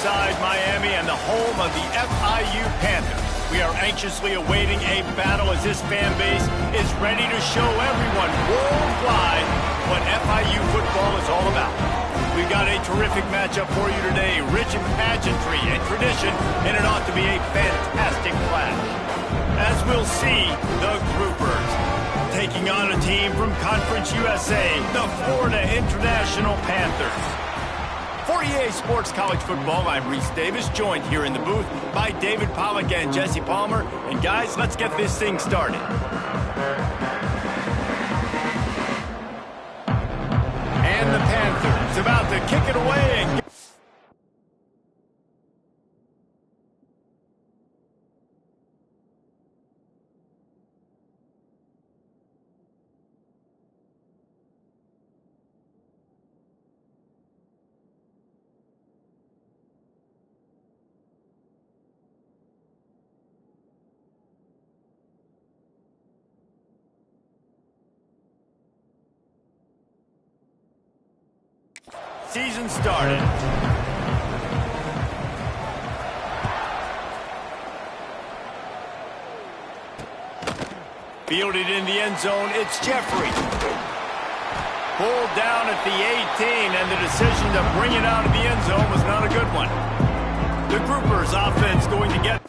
inside Miami and the home of the FIU Panthers. We are anxiously awaiting a battle as this fan base is ready to show everyone worldwide what FIU football is all about. We've got a terrific matchup for you today, rich in pageantry and tradition, and it ought to be a fantastic clash. As we'll see, the Groupers taking on a team from Conference USA, the Florida International Panthers. For EA Sports College Football, I'm Reese Davis, joined here in the booth by David Pollack and Jesse Palmer. And guys, let's get this thing started. And the Panthers about to kick it away and season started. Fielded in the end zone, it's Jeffrey. Pulled down at the 18, and the decision to bring it out of the end zone was not a good one. The Groupers offense going to get...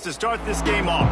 To start this game off,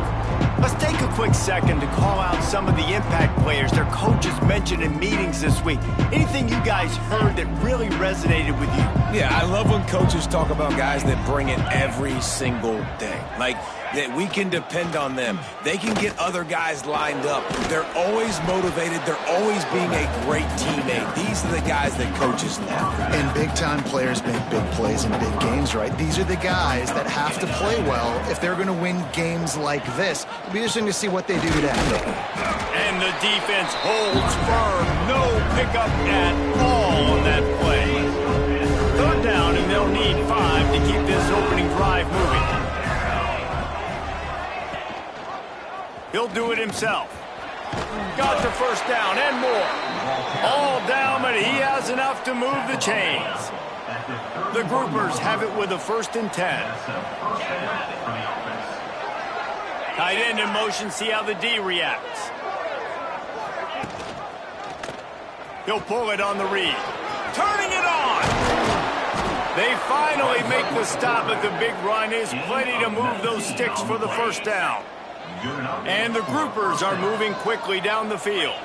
let's take a quick second to call out some of the impact players their coaches mentioned in meetings this week. Anything you guys heard that really resonated with you? Yeah, I love when coaches talk about guys that bring it every single day. Like, that we can depend on them. They can get other guys lined up. They're always motivated. They're always being a great teammate. These are the guys that coaches love. And big-time players make big plays in big games, right? These are the guys that have to play well if they're going to win games like this. It'll be interesting to see what they do today. And the defense holds firm. No pickup at all on that play. Third down, and they'll need 5 to keep this opening drive moving. He'll do it himself. Got the first down and more. All down, but he has enough to move the chains. The Groupers have it with a 1st and 10. Tight end in motion, see how the D reacts. He'll pull it on the read. Turning it on! They finally make the stop, but the big run is plenty to move those sticks for the first down. And the Groupers are moving quickly down the field.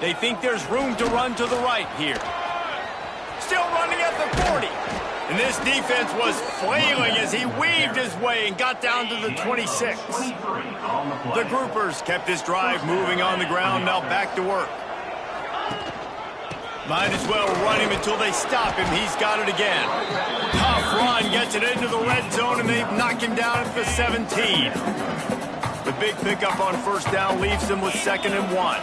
They think there's room to run to the right here. Still running at the 40. And this defense was flailing as he weaved his way and got down to the 26. The Groupers kept this drive moving on the ground, now back to work. Might as well run him until they stop him. He's got it again. gets it into the red zone, and they've knocked him down at the 17. The big pickup on first down leaves them with 2nd and 1.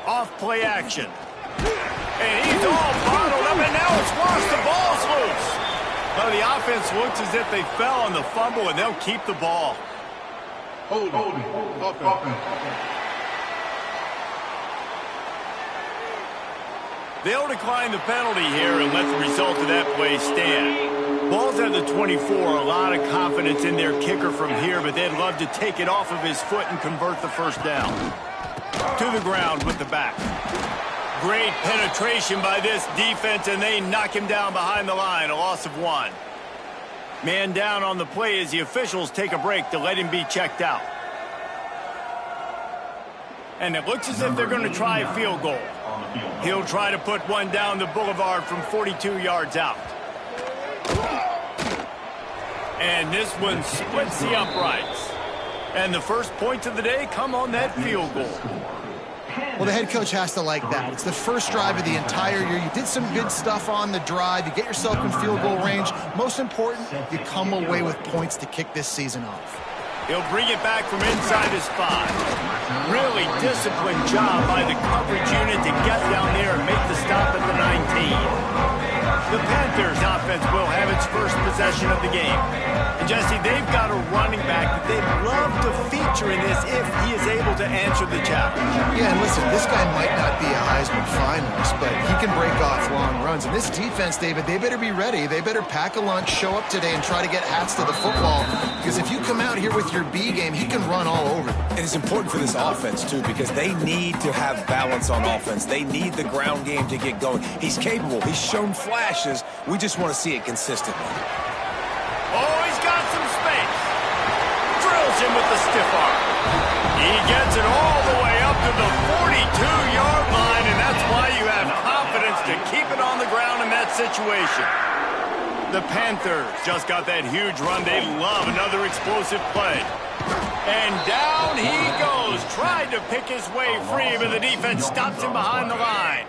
Off play action. And he's all bottled up, and now it's lost. The ball's loose. Well, the offense looks as if they fell on the fumble, and they'll keep the ball. They'll decline the penalty here and let the result of that play stand. Ball's at the 24. A lot of confidence in their kicker from here, but they'd love to take it off of his foot and convert the first down. To the ground with the back. Great penetration by this defense, and they knock him down behind the line. A loss of 1. Man down on the play as the officials take a break to let him be checked out. And it looks as if they're going to try a field goal. He'll try to put one down the boulevard from 42 yards out. And this one splits the uprights. And the first points of the day come on that field goal. Well, the head coach has to like that. It's the first drive of the entire year. You did some good stuff on the drive. You get yourself in field goal range. Most important, you come away with points to kick this season off. He'll bring it back from inside his 5. Really disciplined job by the coverage unit to get down there and make the stop at the 19. The Panthers offense will have its first possession of the game. And Jesse, they've got a running back that they'd love to feature in this if he is able to answer the challenge. Yeah, and listen, this guy might not be a Heisman finalist, but he can break off long runs. And this defense, David, they better be ready. They better pack a lunch, show up today, and try to get hats to the football. Because if you come out here with your B game, he can run all over them. And it's important for this offense, too, because they need to have balance on offense. They need the ground game to get going. He's capable. He's shown flashes. We just want to see it consistently. Oh, he's got some space. Drills him with the stiff arm. He gets it all the way up to the 42-yard line, and that's why you have confidence to keep it on the ground in that situation. The Panthers just got that huge run. They love another explosive play. And down he goes. Tried to pick his way free, but the defense stops him behind the line.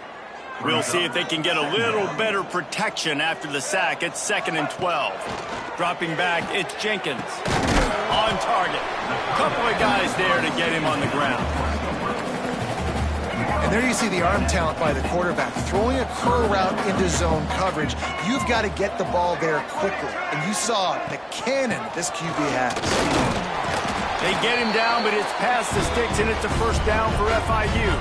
We'll see if they can get a little better protection after the sack. It's 2nd and 12. Dropping back, it's Jenkins. On target. Couple of guys there to get him on the ground. And there you see the arm talent by the quarterback. Throwing a curl route into zone coverage, you've got to get the ball there quickly. And you saw the cannon this QB has. They get him down, but it's past the sticks, and it's a first down for FIU.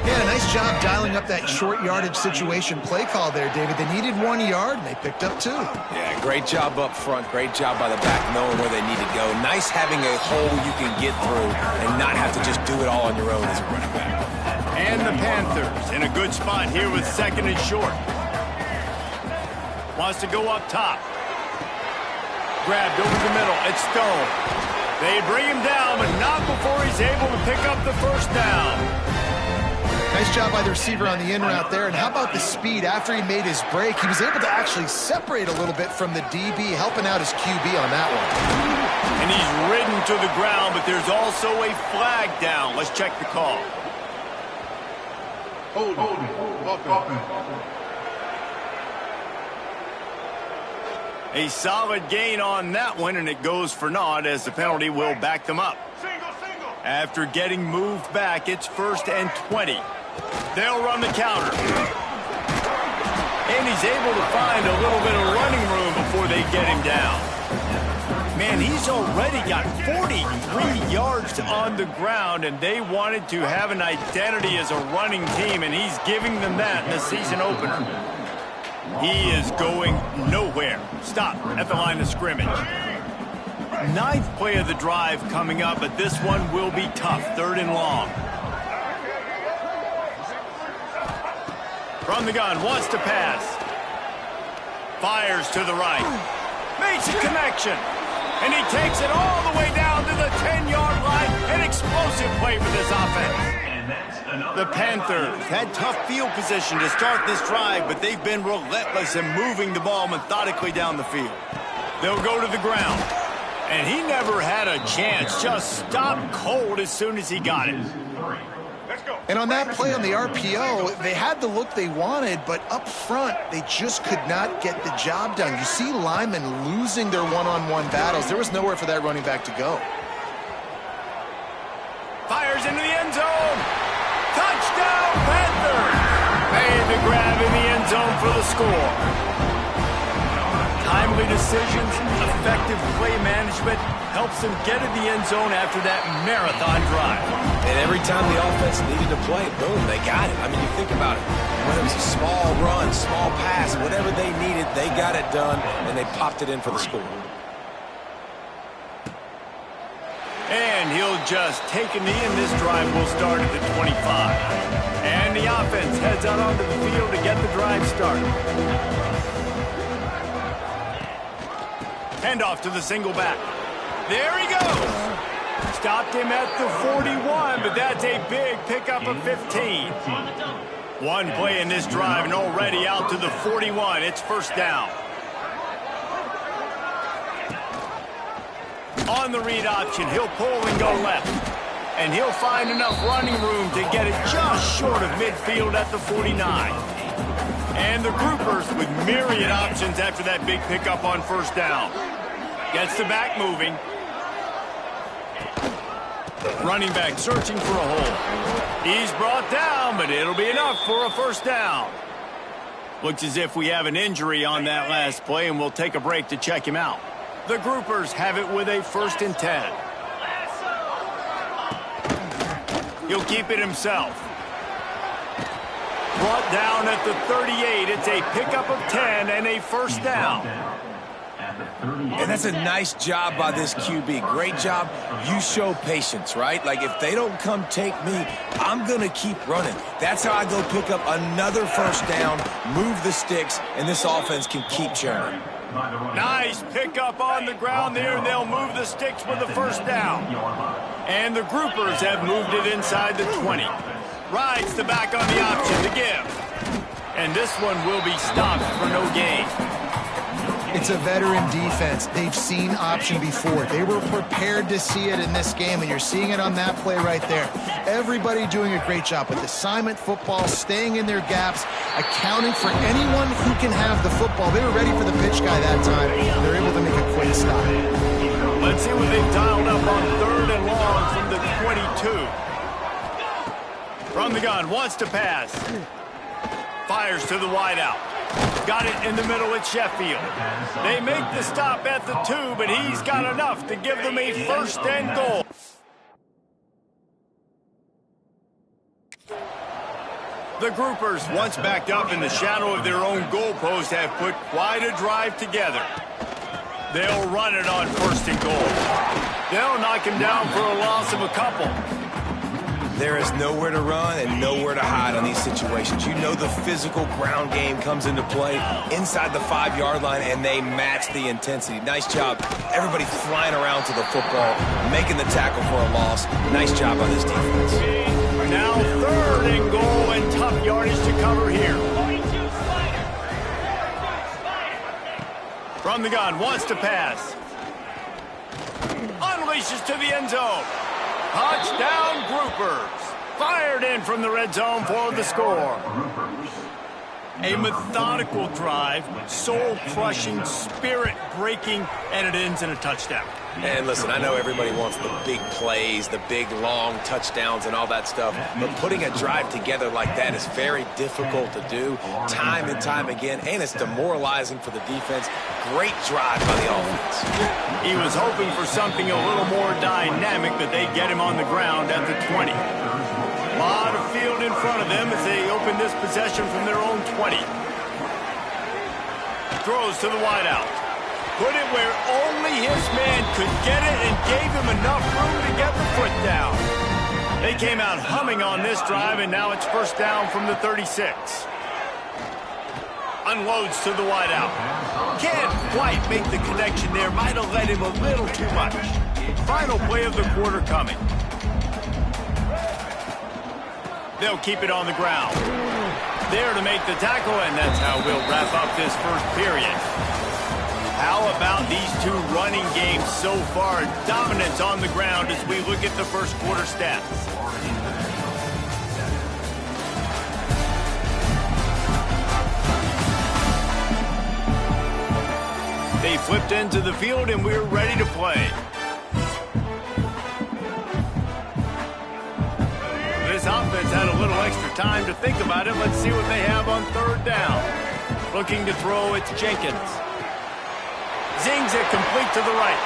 Yeah, nice job dialing up that short yardage situation play call there, David. They needed 1 yard, and they picked up 2. Yeah, great job up front. Great job by the back knowing where they need to go. Nice having a hole you can get through and not have to just do it all on your own as a running back. And the Panthers in a good spot here with 2nd and short. Wants to go up top. Grabbed over the middle. It's Stone. They bring him down, but not before he's able to pick up the first down. Nice job by the receiver on the in route there. And how about the speed after he made his break? He was able to actually separate a little bit from the DB, helping out his QB on that one. And he's ridden to the ground, but there's also a flag down. Let's check the call. A solid gain on that one, and it goes for naught as the penalty will back them up. After getting moved back, it's 1st and 20. They'll run the counter. And he's able to find a little bit of running room before they get him down. Man, he's already got 43 yards on the ground, and they wanted to have an identity as a running team, and he's giving them that in the season opener. He is going nowhere. Stop at the line of scrimmage. 9th play of the drive coming up, but this one will be tough. 3rd and long. From the gun, wants to pass. Fires to the right. Makes a connection. And he takes it all the way down to the 10-yard line. An explosive play for this offense. The Panthers had tough field position to start this drive, but they've been relentless in moving the ball methodically down the field. They'll go to the ground. And he never had a chance. Just stopped cold as soon as he got it. Let's go. And on that play on the RPO, they had the look they wanted, but up front, they just could not get the job done. You see linemen losing their one-on-one battles. There was nowhere for that running back to go. Fires into the end zone. Touchdown, Panthers! Made the grab in the end zone for the score. Timely decisions, effective play management helps them get in the end zone after that marathon drive. And every time the offense needed to play, boom, they got it. I mean, you think about it. Whether it was a small run, small pass, whatever they needed, they got it done, and they popped it in for the score. And he'll just take a knee, and this drive will start at the 25. And the offense heads out onto the field to get the drive started. Handoff to the single back. There he goes. Stopped him at the 41, but that's a big pickup of 15. One play in this drive, and already out to the 41. It's first down. On the read option, he'll pull and go left. And he'll find enough running room to get it just short of midfield at the 49. And the groupers with myriad options after that big pickup on first down. Gets the back moving. Running back searching for a hole. He's brought down, but it'll be enough for a first down. Looks as if we have an injury on that last play, and we'll take a break to check him out. The groupers have it with a 1st and 10. He'll keep it himself. Brought down at the 38. It's a pickup of 10 and a first down. And that's a nice job by this QB. Great job. You show patience, right? Like, if they don't come take me, I'm going to keep running. That's how I go pick up another first down, move the sticks, and this offense can keep churning. Nice pickup on the ground there, and they'll move the sticks with the first down. And the groupers have moved it inside the 20. Rides the back on the option to give. And this one will be stopped for no gain. It's a veteran defense. They've seen option before. They were prepared to see it in this game, and you're seeing it on that play right there. Everybody doing a great job with assignment football, staying in their gaps, accounting for anyone who can have the football. They were ready for the pitch guy that time. They're able to make a quick stop. Let's see what they've dialed up on 3rd and long from the 22. From the gun, wants to pass. Fires to the wideout. Got it in the middle at Sheffield. They make the stop at the 2, but he's got enough to give them a 1st and goal. The groupers, once backed up in the shadow of their own goalpost, have put quite a drive together. They'll run it on 1st and goal. They'll knock him down for a loss of a couple. There is nowhere to run and nowhere to hide on these situations. You know the physical ground game comes into play inside the 5-yard line, and they match the intensity. Nice job. Everybody flying around to the football, making the tackle for a loss. Nice job on this defense. Now 3rd and goal, and tough yardage to cover here. From the gun, wants to pass. Unleashes to the end zone. Touchdown, groupers. Fired in from the red zone for the score. A methodical drive, soul-crushing, spirit-breaking, and it ends in a touchdown. And listen, I know everybody wants the big plays, the big, long touchdowns and all that stuff, but putting a drive together like that is very difficult to do time and time again, and it's demoralizing for the defense. Great drive by the offense. He was hoping for something a little more dynamic, but they get him on the ground at the 20. A lot of field in front of them as they open this possession from their own 20. Throws to the wideout. Put it where only his man could get it and gave him enough room to get the foot down. They came out humming on this drive, and now it's first down from the 36. Unloads to the wideout. Can't quite make the connection there. Might have let him a little too much. Final play of the quarter coming. They'll keep it on the ground. There to make the tackle, and that's how we'll wrap up this first period. How about these two running games so far? Dominance on the ground as we look at the first quarter stats. flipped into the field, and we're ready to play. This offense had a little extra time to think about it. Let's see what they have on third down. Looking to throw, it's Jenkins. Zings it complete to the right.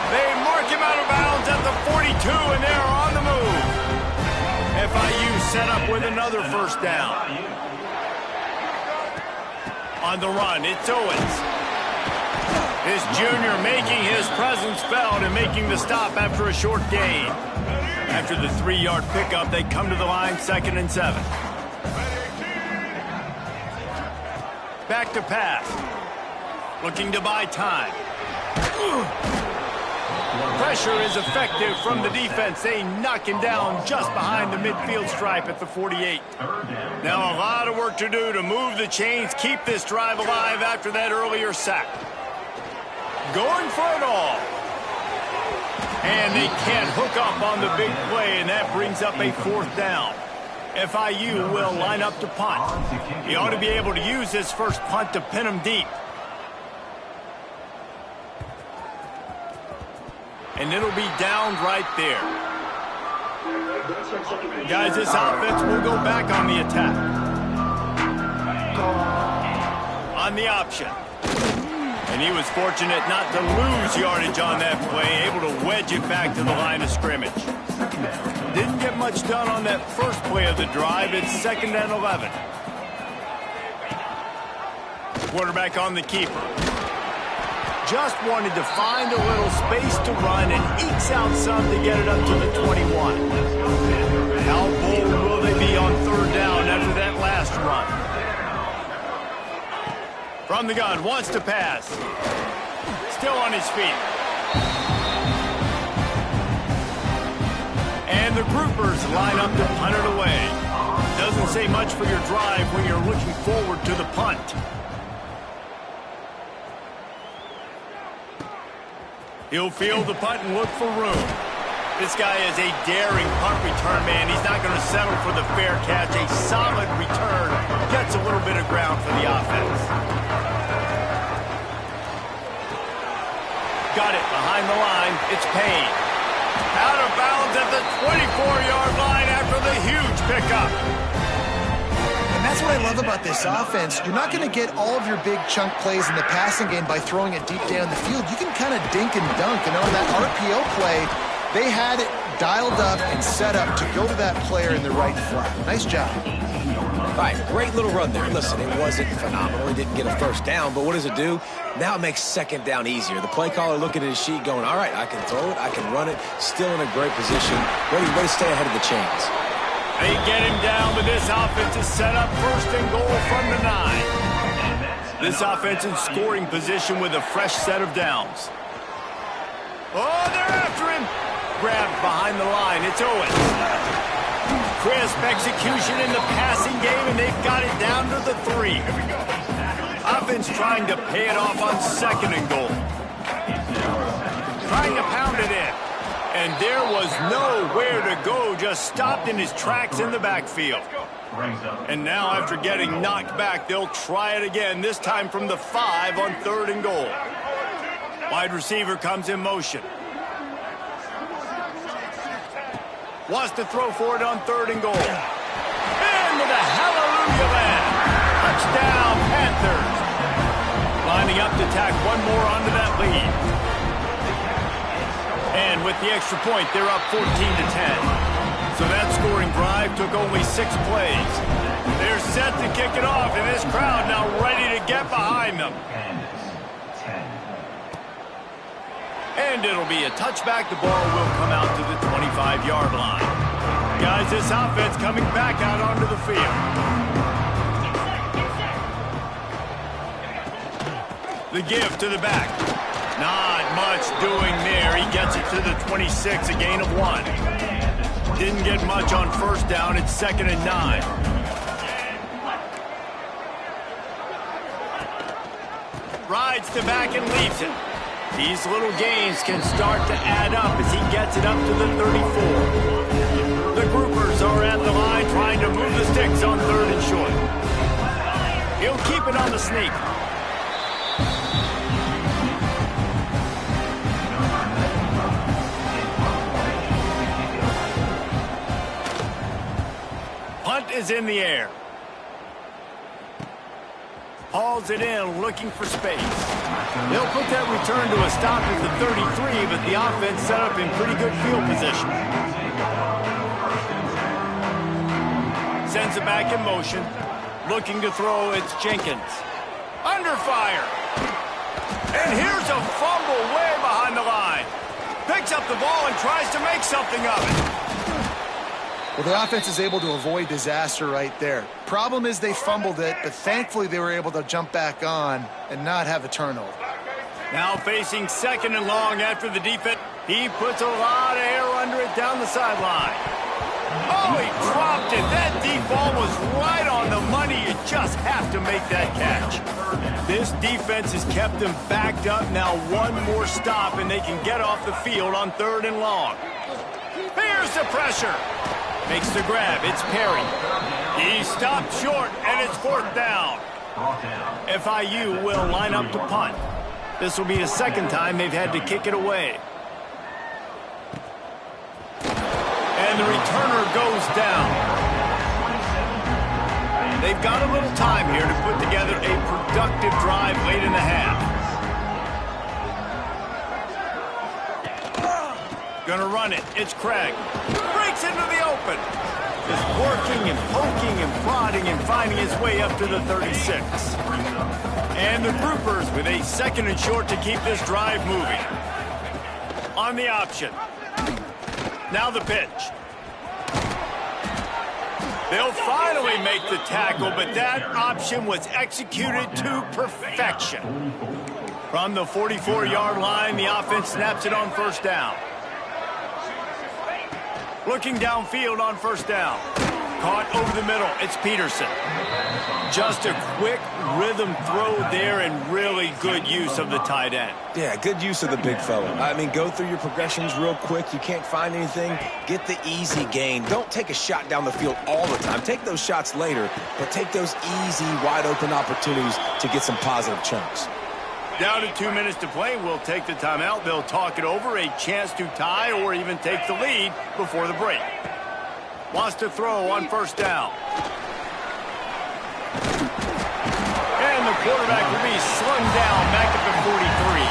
They mark him out of bounds at the 42, and they're on the move. FIU set up with another first down. On the run, it's Owens. This junior making his presence felt and making the stop after a short gain. After the 3-yard pickup, they come to the line, 2nd and 7. Back to pass. Looking to buy time. Pressure is effective from the defense. They knock him down just behind the midfield stripe at the 48. Now a lot of work to do to move the chains, keep this drive alive after that earlier sack. Going for it all. And they can't hook up on the big play, and that brings up a 4th down. FIU will line up to punt. He ought to be able to use his first punt to pin him deep. And it'll be downed right there. Guys, this offense will go back on the attack. On the option. And he was fortunate not to lose yardage on that play, able to wedge it back to the line of scrimmage. Didn't get much done on that first play of the drive. It's 2nd and 11. Quarterback on the keeper. Just wanted to find a little space to run and ekes out some to get it up to the 21. How bold will they be on third down after that last run? From the gun, wants to pass. Still on his feet. And the groupers line up to punt it away. Doesn't say much for your drive when you're looking forward to the punt. He'll field the punt and look for room. This guy is a daring punt return man. He's not going to settle for the fair catch. A solid return. Gets a little bit of ground for the offense. Got it behind the line. It's Payne. Out of bounds at the 24-yard line after the huge pickup. And that's what I love about this offense. You're not going to get all of your big chunk plays in the passing game by throwing it deep down the field. You can kind of dink and dunk. And on that RPO play, they had it dialed up and set up to go to that player in the right flat. Nice job. All right, great little run there. Listen, it wasn't phenomenal. He didn't get a first down, but what does it do? Now it makes 2nd down easier. The play caller looking at his sheet going, all right, I can throw it, I can run it, still in a great position, ready to stay ahead of the chains. They get him down, but this offense is set up 1st and goal from the 9. This offense in scoring position with a fresh set of downs. Oh, they're after him. Grabbed behind the line. It's Owens. Crisp execution in the passing game, and they've got it down to the 3. Offense trying to pay it off on 2nd and goal. Trying to pound it in. And there was nowhere to go, just stopped in his tracks in the backfield. And now after getting knocked back, they'll try it again, this time from the 5 on 3rd and goal. Wide receiver comes in motion. Wants to throw for it on 3rd and goal. Into the hallelujah land. Touchdown, Panthers. Lining up to tack one more onto that lead. And with the extra point, they're up 14-10. So that scoring drive took only 6 plays. They're set to kick it off, and this crowd now ready to get behind them. And it'll be a touchback. The ball will come out to the 25-yard line. Guys, this offense coming back out onto the field. The give to the back. Not much doing there. He gets it to the 26, a gain of 1. Didn't get much on 1st down. It's 2nd and 9. Rides to back and leaves it. These little gains can start to add up as he gets it up to the 34. The groupers are at the line trying to move the sticks on 3rd and short. He'll keep it on the sneak. is in the air. Hauls it in, looking for space. They'll put that return to a stop at the 33, but the offense set up in pretty good field position. Sends it back in motion. Looking to throw, it's Jenkins. Under fire. And here's a fumble way behind the line. Picks up the ball and tries to make something of it. Well, the offense is able to avoid disaster right there. Problem is they fumbled it, but thankfully they were able to jump back on and not have a turnover. Now facing 2nd and long after the defense. He puts a lot of air under it down the sideline. Oh, he dropped it. That deep ball was right on the money. You just have to make that catch. This defense has kept them backed up. Now one more stop, and they can get off the field on 3rd and long. Here's the pressure. Makes the grab. It's Perry. He stopped short, and it's 4th down. FIU will line up to punt. This will be the 2nd time they've had to kick it away. And the returner goes down. They've got a little time here to put together a productive drive late in the half. Gonna run it. It's Craig. Breaks into the open. Just working and poking and prodding and finding his way up to the 36. And the Groupers with a 2nd and short to keep this drive moving. On the option. Now the pitch. They'll finally make the tackle, but that option was executed to perfection. From the 44-yard line, the offense snaps it on 1st down. Looking downfield on 1st down. Caught over the middle. It's Peterson. Just a quick rhythm throw there and really good use of the tight end. Yeah, good use of the big fella. I mean, go through your progressions real quick. You can't find anything. Get the easy gain. Don't take a shot down the field all the time. Take those shots later, but take those easy, wide-open opportunities to get some positive chunks. Down to 2 minutes to play. We'll take the timeout. They'll talk it over. A chance to tie or even take the lead before the break. Wants to throw on 1st down. And the quarterback will be slung down back at the 43.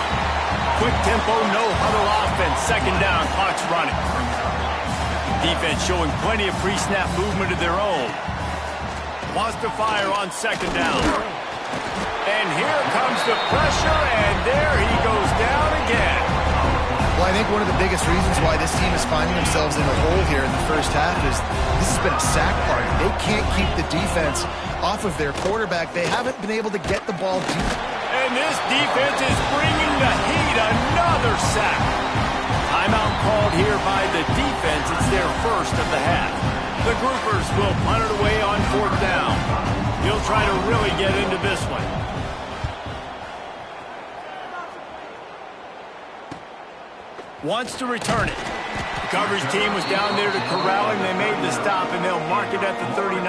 Quick tempo, no huddle offense. 2nd down, clock's running. Defense showing plenty of pre-snap movement of their own. Wants to fire on 2nd down. And here comes the pressure, and there he goes down again. Well, I think one of the biggest reasons why this team is finding themselves in the hole here in the 1st half is this has been a sack party. They can't keep the defense off of their quarterback. They haven't been able to get the ball deep. And this defense is bringing the heat. Another sack. Timeout called here by the defense. It's their 1st of the half. The Groupers will punt it away on 4th down. He'll try to really get into this one. Wants to return it. The coverage team was down there to corral him. They made the stop, and they'll mark it at the 39.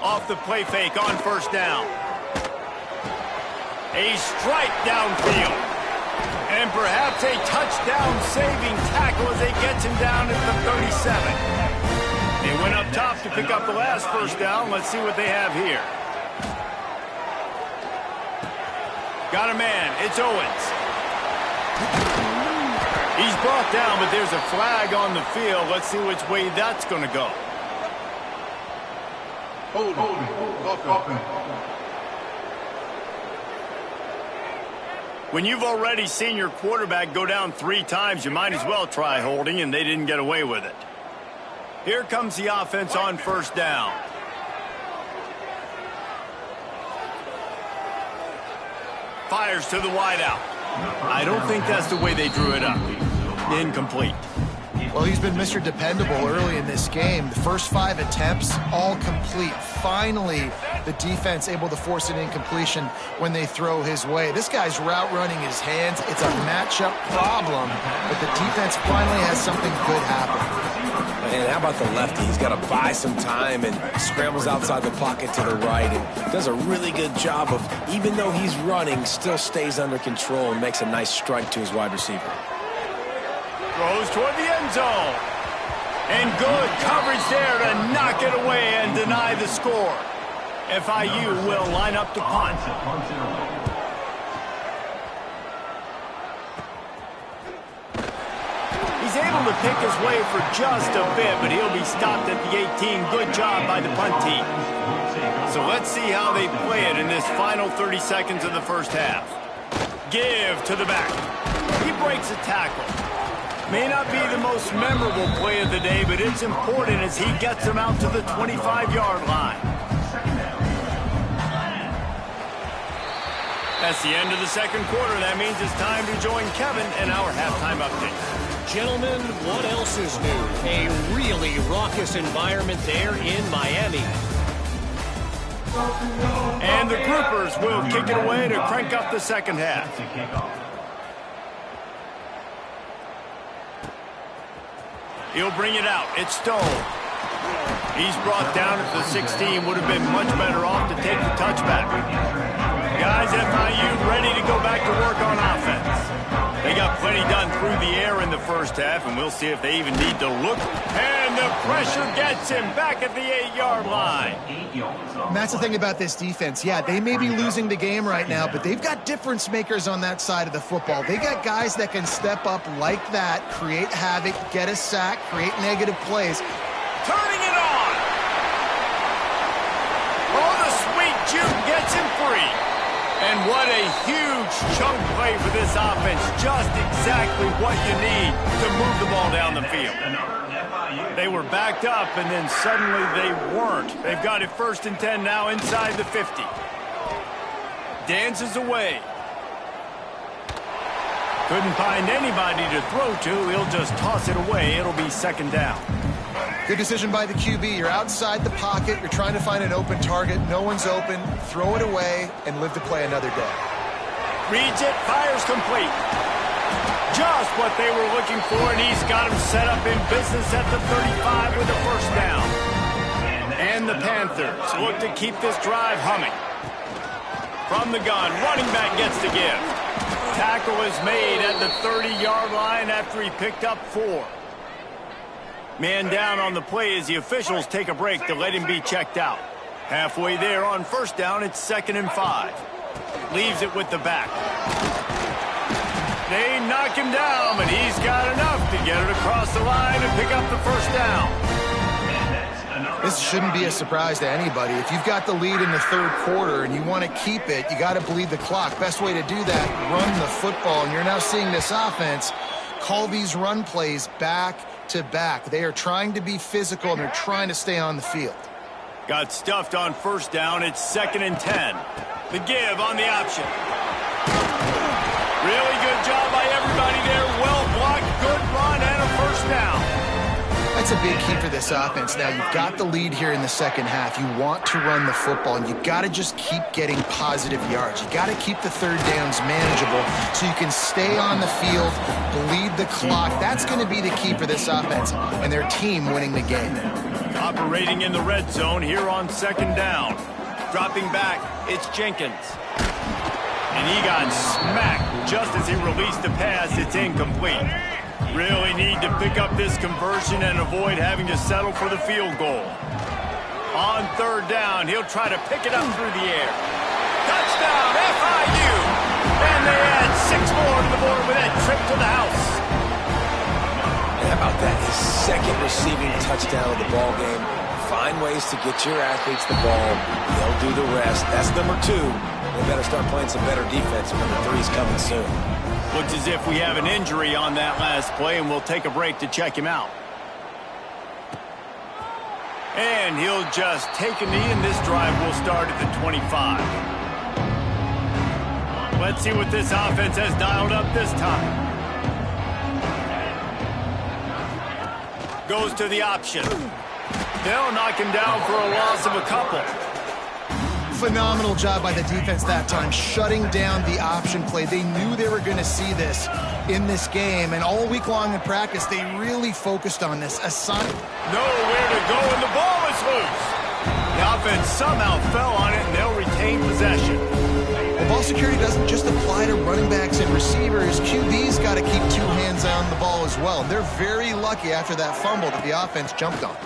Off the play fake on 1st down. A strike downfield. And perhaps a touchdown-saving tackle as they get him down at the 37. They went up top to pick up the last 1st down. Let's see what they have here. Got a man. It's Owens. He's brought down, but there's a flag on the field. Let's see which way that's going to go. Hold. When you've already seen your quarterback go down 3 times, you might as well try holding, and they didn't get away with it. Here comes the offense on 1st down. Fires to the wideout. I don't think that's the way they drew it up. Incomplete. Well, he's been Mr. Dependable early in this game. The first 5 attempts, all complete. Finally, the defense able to force an incompletion when they throw his way. This guy's route running his hands. It's a matchup problem, but the defense finally has something good happen. And how about the lefty? He's got to buy some time and scrambles outside the pocket to the right and does a really good job of, even though he's running, still stays under control and makes a nice strike to his wide receiver. Throws toward the end zone. And good coverage there to knock it away and deny the score. FIU will line up to punt. He's able to pick his way for just a bit, but he'll be stopped at the 18. Good job by the punt team. So let's see how they play it in this final 30 seconds of the first half. Give to the back. He breaks a tackle. May not be the most memorable play of the day, but it's important as he gets them out to the 25-yard line. That's the end of the second quarter. That means it's time to join Kevin in our halftime update. Gentlemen, what else is new? A really raucous environment there in Miami. And the Groupers will kick it away to crank up the second half. He'll bring it out. It's Stone. He's brought down at the 16. Would have been much better off to take the touchback. Guys, FIU ready to go back to work on offense. They got plenty done through the air in the first half, and we'll see if they even need to look. And the pressure gets him back at the 8-yard line. And that's the thing about this defense. Yeah, they may be losing the game right now, but they've got difference makers on that side of the football. They got guys that can step up like that, create havoc, get a sack, create negative plays. Turning it on. Oh, the sweet juke gets him free. And what a huge chunk play for this offense. Just exactly what you need to move the ball down the field. They were backed up, and then suddenly they weren't. They've got it 1st and 10 now inside the 50. Dances away. Couldn't find anybody to throw to. He'll just toss it away. It'll be 2nd down. Good decision by the QB. You're outside the pocket. You're trying to find an open target. No one's open. Throw it away and live to play another day. Reads it. Fires complete. Just what they were looking for, and he's got him set up in business at the 35 with a 1st down. And the Panthers look to keep this drive humming. From the gun, running back gets the give. Tackle is made at the 30-yard line after he picked up 4. Man down on the play as the officials take a break to let him be checked out. Halfway there on 1st down, it's 2nd and 5. Leaves it with the back. They knock him down, but he's got enough to get it across the line and pick up the 1st down. This shouldn't be a surprise to anybody. If you've got the lead in the 3rd quarter and you want to keep it, you got to bleed the clock. Best way to do that, run the football. And you're now seeing this offense call these run plays back to back. They are trying to be physical, and they're trying to stay on the field. Got stuffed on 1st down. It's 2nd and 10. The give on the option. Really good job by everybody there. Well blocked, good run, and a 1st down. That's a big key for this offense. Now, you've got the lead here in the second half. You want to run the football, and you've got to just keep getting positive yards. You got to keep the 3rd downs manageable so you can stay on the field, bleed the clock. That's going to be the key for this offense and their team winning the game. Operating in the red zone here on 2nd down. Dropping back, it's Jenkins. And he got smacked just as he released the pass. It's incomplete. Really need to pick up this conversion and avoid having to settle for the field goal. On 3rd down, he'll try to pick it up through the air. Touchdown, FIU! And they add 6 more to the board with that trip to the house. How about that? His 2nd receiving touchdown of the ball game. Find ways to get your athletes the ball. They'll do the rest. That's number 2. They better start playing some better defense. Number 3 is coming soon. Looks as if we have an injury on that last play, and we'll take a break to check him out. And he'll just take a knee, and this drive will start at the 25. Let's see what this offense has dialed up this time. Goes to the option. They'll knock him down for a loss of a couple. Phenomenal job by the defense that time, shutting down the option play. They knew they were going to see this in this game, and all week long in practice, they really focused on this. Nowhere to go, and the ball is loose. The offense somehow fell on it, and they'll retain possession. The ball security doesn't just apply to running backs and receivers. QB's got to keep 2 hands on the ball as well. And they're very lucky after that fumble that the offense jumped on.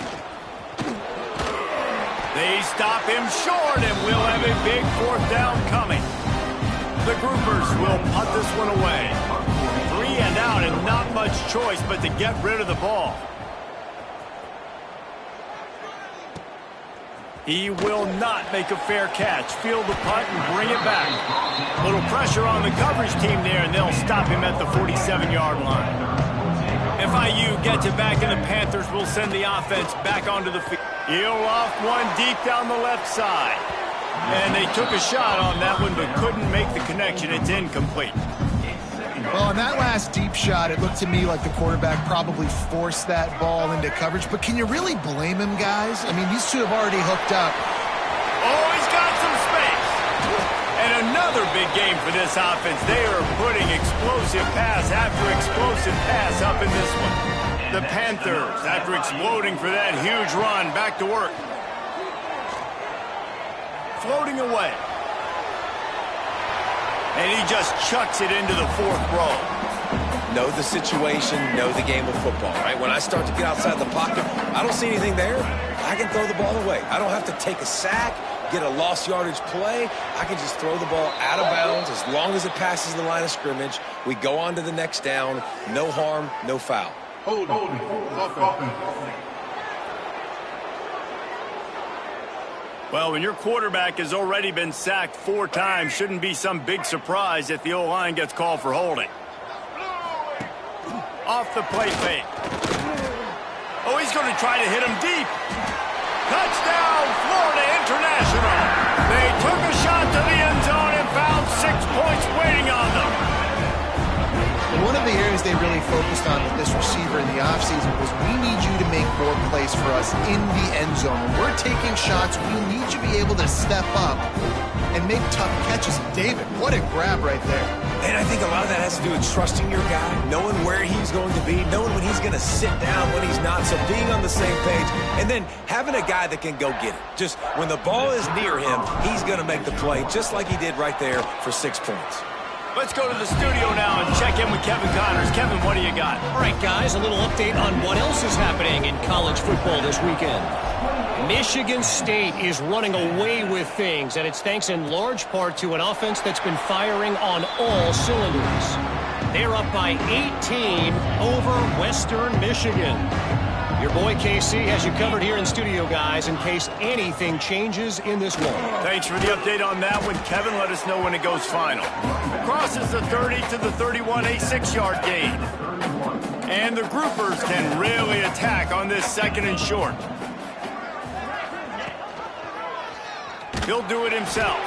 They stop him short, and we'll have a big 4th down coming. The groupers will punt this one away. 3 and out, and not much choice but to get rid of the ball. He will not make a fair catch. Field the punt and bring it back. Little pressure on the coverage team there, and they'll stop him at the 47-yard line. FIU gets it back, and the Panthers will send the offense back onto the field. He'll off one deep down the left side. And they took a shot on that one, but couldn't make the connection. It's incomplete. Well, on that last deep shot, it looked to me like the quarterback probably forced that ball into coverage. But can you really blame him, guys? I mean, these two have already hooked up. Oh, he's got some space. And another big game for this offense. They are putting explosive pass after explosive pass up in this one. The Panthers, after exploding for that huge run, back to work. Floating away. And he just chucks it into the 4th row. Know the situation, know the game of football, right? When I start to get outside the pocket, I don't see anything there. I can throw the ball away. I don't have to take a sack, get a lost yardage play. I can just throw the ball out of bounds as long as it passes the line of scrimmage. We go on to the next down. No harm, no foul. Hold on. Well, when your quarterback has already been sacked 4 times, shouldn't be some big surprise if the O-line gets called for holding. Off the play fake. Oh, he's going to try to hit him deep. Touchdown, Florida International. They took a shot to the end zone and found 6 points waiting on them. One of the areas they really focused on with this receiver in the offseason was we need you to make more plays for us in the end zone. When we're taking shots, we need you to be able to step up and make tough catches. David, what a grab right there. And I think a lot of that has to do with trusting your guy, knowing where he's going to be, knowing when he's going to sit down, when he's not, so being on the same page, and then having a guy that can go get it. Just when the ball is near him, he's going to make the play, just like he did right there for 6 points. Let's go to the studio now and check in with Kevin Connors. Kevin, what do you got? All right, guys, a little update on what else is happening in college football this weekend. Michigan State is running away with things, and it's thanks in large part to an offense that's been firing on all cylinders. They're up by 18 over Western Michigan. Your boy KC has you covered here in studio, guys, in case anything changes in this one. Thanks for the update on that one, Kevin. Let us know when it goes final. Crosses the 30 to the 31, a 6-yard gain. And the groupers can really attack on this 2nd and short. He'll do it himself.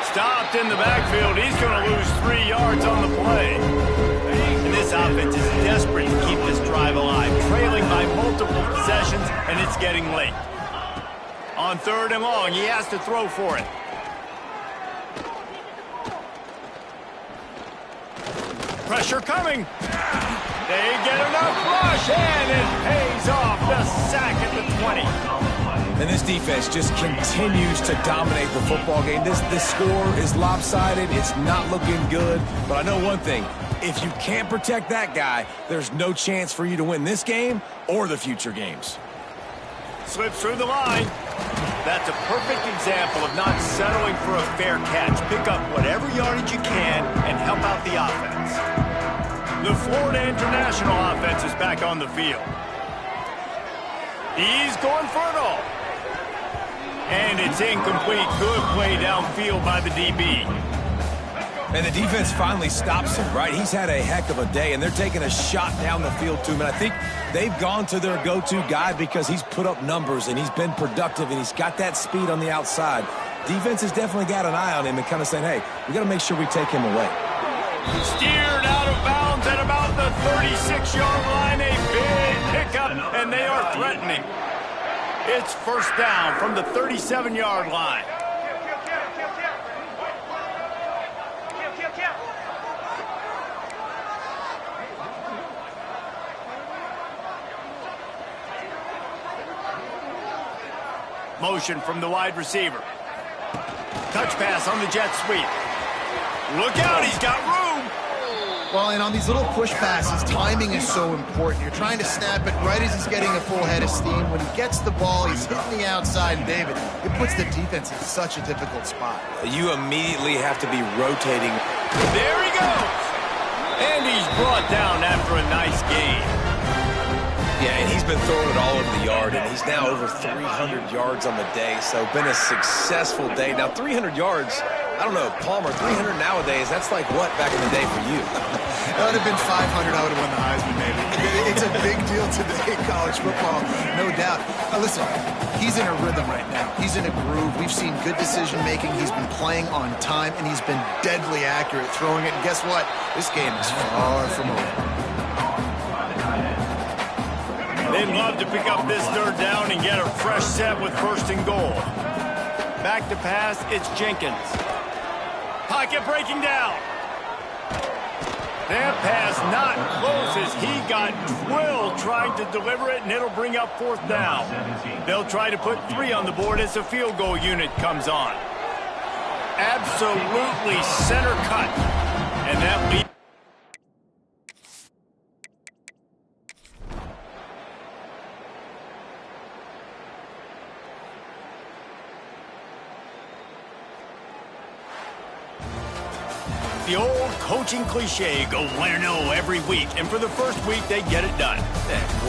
Stopped in the backfield. He's going to lose 3 yards on the play. And this offense is desperate to keep this drive alive, trailing by multiple possessions, and it's getting late. On 3rd and long, he has to throw for it. Pressure coming. They get enough rush, and it pays off. The sack at the 20. And this defense just continues to dominate the football game. This score is lopsided. It's not looking good. But I know one thing. If you can't protect that guy, there's no chance for you to win this game or the future games. Slips through the line. That's a perfect example of not settling for a fair catch. Pick up whatever yardage you can and help out the offense. The Florida International offense is back on the field. He's going for it all. And it's incomplete. Good play downfield by the DB. And the defense finally stops him, right? He's had a heck of a day, and they're taking a shot down the field to him. And I think they've gone to their go-to guy because he's put up numbers, and he's been productive, and he's got that speed on the outside. Defense has definitely got an eye on him and kind of saying, hey, we got to make sure we take him away. Steered out of bounds at about the 36-yard line. A big pickup, and they are threatening. It's 1st down from the 37-yard line. Motion from the wide receiver. Touch pass on the jet sweep. Look out, he's got room. Well, and on these little push passes, timing is so important. You're trying to snap it right as he's getting a full head of steam. When he gets the ball, he's hitting the outside, and David, it puts the defense in such a difficult spot. You immediately have to be rotating. There he goes. And he's brought down after a nice gain. Yeah, and he's been throwing it all over the yard, and he's now over 300 yards on the day, so been a successful day. Now, 300 yards, I don't know, Palmer, 300 nowadays, that's like what back in the day for you? That would have been 500, I would have won the Heisman, maybe. It's a big deal today, college football, no doubt. Listen, he's in a rhythm right now. He's in a groove. We've seen good decision-making. He's been playing on time, and he's been deadly accurate throwing it. And guess what? This game is far from over. They'd love to pick up this third down and get a fresh set with first and goal. Back to pass, it's Jenkins. Pocket breaking down. That pass not close as he got drilled trying to deliver it, and it'll bring up fourth down. They'll try to put 3 on the board as the field goal unit comes on. Absolutely center cut. And that leads. The old coaching cliche, go win or no every week. And for the first week, they get it done.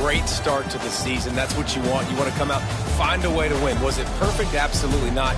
Great start to the season. That's what you want. You want to come out, find a way to win. Was it perfect? Absolutely not.